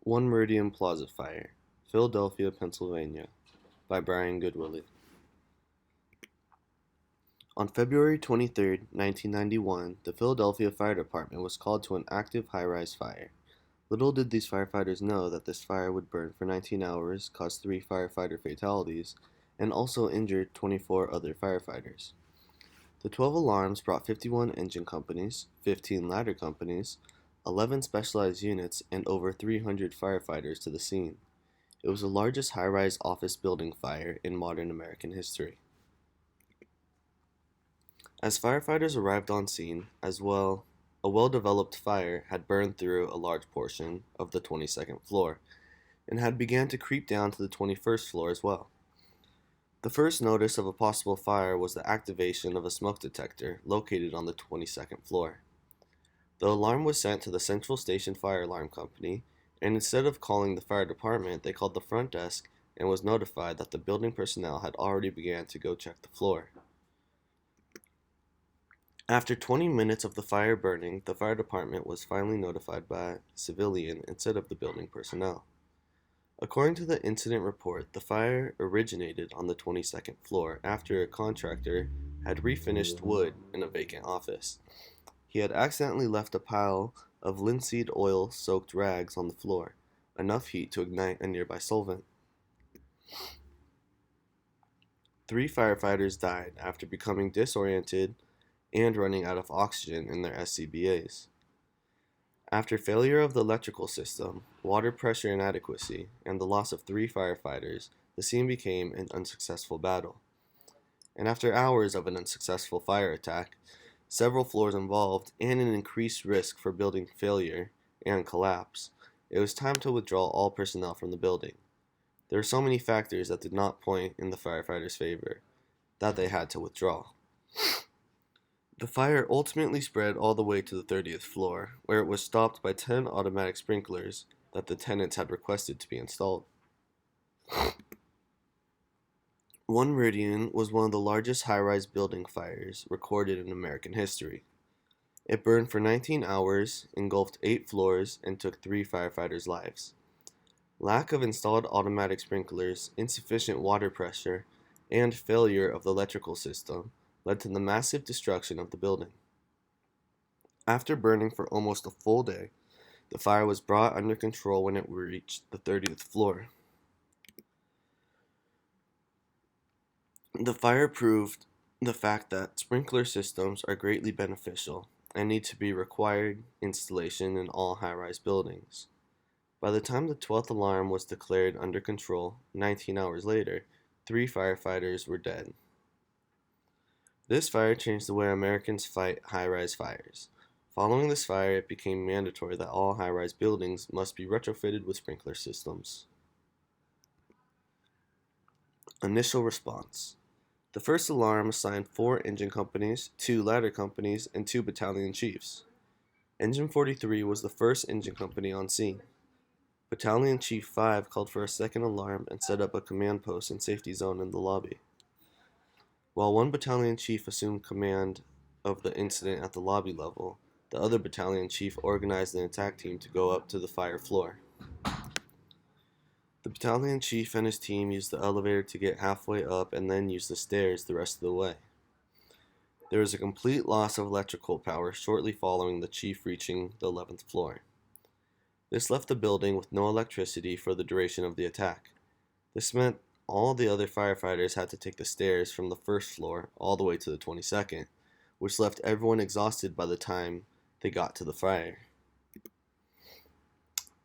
One Meridian Plaza Fire, Philadelphia, Pennsylvania, by Bryan Goodwillie. On February 23, 1991, the Philadelphia Fire Department was called to an active high-rise fire. Little did these firefighters know that this fire would burn for 19 hours, cause 3 firefighter fatalities, and also injure 24 other firefighters. The 12 alarms brought 51 engine companies, 15 ladder companies, 11 specialized units, and over 300 firefighters to the scene. It was the largest high-rise office building fire in modern American history. As firefighters arrived on scene, a well-developed fire had burned through a large portion of the 22nd floor and had begun to creep down to the 21st floor as well. The first notice of a possible fire was the activation of a smoke detector located on the 22nd floor. The alarm was sent to the Central Station Fire Alarm Company, and instead of calling the fire department, they called the front desk and was notified that the building personnel had already begun to go check the floor. After 20 minutes of the fire burning, the fire department was finally notified by a civilian instead of the building personnel. According to the incident report, the fire originated on the 22nd floor after a contractor had refinished wood in a vacant office. He had accidentally left a pile of linseed oil-soaked rags on the floor, enough heat to ignite a nearby solvent. 3 firefighters died after becoming disoriented and running out of oxygen in their SCBAs. After failure of the electrical system, water pressure inadequacy, and the loss of 3 firefighters, the scene became an unsuccessful battle. And after hours of an unsuccessful fire attack, several floors involved, and an increased risk for building failure and collapse, it was time to withdraw all personnel from the building. There were so many factors that did not point in the firefighters' favor that they had to withdraw. The fire ultimately spread all the way to the 30th floor, where it was stopped by 10 automatic sprinklers that the tenants had requested to be installed. One Meridian was one of the largest high-rise building fires recorded in American history. It burned for 19 hours, engulfed 8 floors, and took 3 firefighters' lives. Lack of installed automatic sprinklers, insufficient water pressure, and failure of the electrical system led to the massive destruction of the building. After burning for almost a full day, the fire was brought under control when it reached the 30th floor. The fire proved the fact that sprinkler systems are greatly beneficial and need to be required installation in all high-rise buildings. By the time the 12th alarm was declared under control, 19 hours later, 3 firefighters were dead. This fire changed the way Americans fight high-rise fires. Following this fire, it became mandatory that all high-rise buildings must be retrofitted with sprinkler systems. Initial response. The first alarm assigned 4 engine companies, 2 ladder companies, and 2 battalion chiefs. Engine 43 was the first engine company on scene. Battalion Chief 5 called for a second alarm and set up a command post and safety zone in the lobby. While one battalion chief assumed command of the incident at the lobby level, the other battalion chief organized an attack team to go up to the fire floor. The battalion chief and his team used the elevator to get halfway up and then used the stairs the rest of the way. There was a complete loss of electrical power shortly following the chief reaching the 11th floor. This left the building with no electricity for the duration of the attack. This meant all the other firefighters had to take the stairs from the first floor all the way to the 22nd, which left everyone exhausted by the time they got to the fire.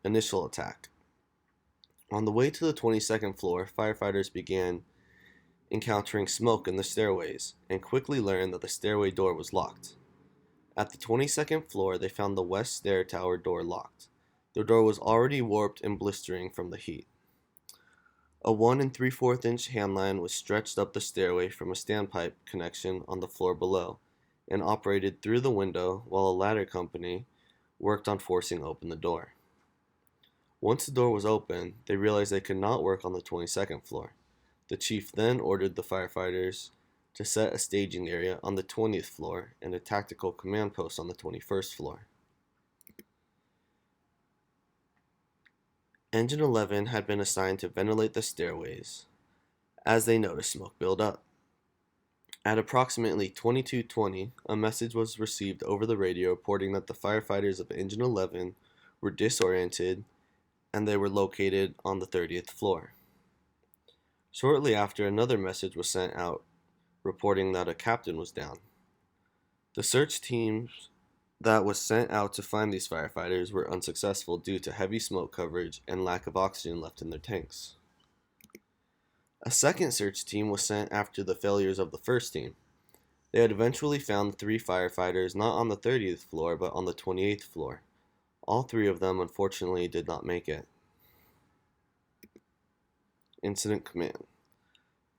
Initial attack. On the way to the 22nd floor, firefighters began encountering smoke in the stairways and quickly learned that the stairway door was locked. At the 22nd floor, they found the west stair tower door locked. The door was already warped and blistering from the heat. A 1 3/4 inch handline was stretched up the stairway from a standpipe connection on the floor below and operated through the window while a ladder company worked on forcing open the door. Once the door was open, they realized they could not work on the 22nd floor. The chief then ordered the firefighters to set a staging area on the 20th floor and a tactical command post on the 21st floor. Engine 11 had been assigned to ventilate the stairways as they noticed smoke build up. At approximately 22:20, a message was received over the radio reporting that the firefighters of Engine 11 were disoriented and they were located on the 30th floor. Shortly after, another message was sent out reporting that a captain was down. The search teams that was sent out to find these firefighters were unsuccessful due to heavy smoke coverage and lack of oxygen left in their tanks. A second search team was sent after the failures of the first team. They had eventually found the 3 firefighters not on the 30th floor but on the 28th floor. All 3 of them unfortunately did not make it. Incident Command.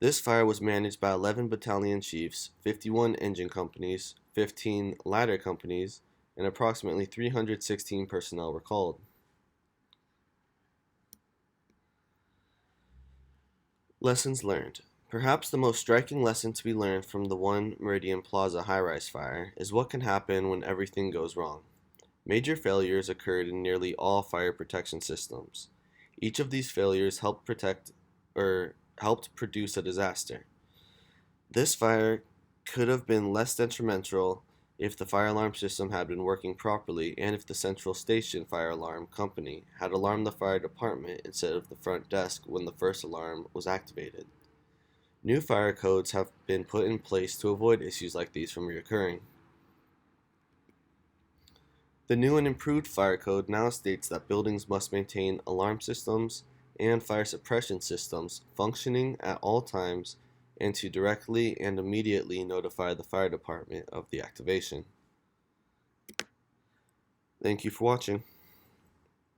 This fire was managed by 11 battalion chiefs, 51 engine companies, 15 ladder companies, and approximately 316 personnel were called. Lessons learned. Perhaps the most striking lesson to be learned from the One Meridian Plaza high-rise fire is what can happen when everything goes wrong. Major failures occurred in nearly all fire protection systems. Each of these failures helped produce a disaster. This fire could have been less detrimental if the fire alarm system had been working properly and if the Central Station Fire Alarm Company had alarmed the fire department instead of the front desk when the first alarm was activated. New fire codes have been put in place to avoid issues like these from reoccurring. The new and improved fire code now states that buildings must maintain alarm systems and fire suppression systems functioning at all times and to directly and immediately notify the fire department of the activation. Thank you for watching.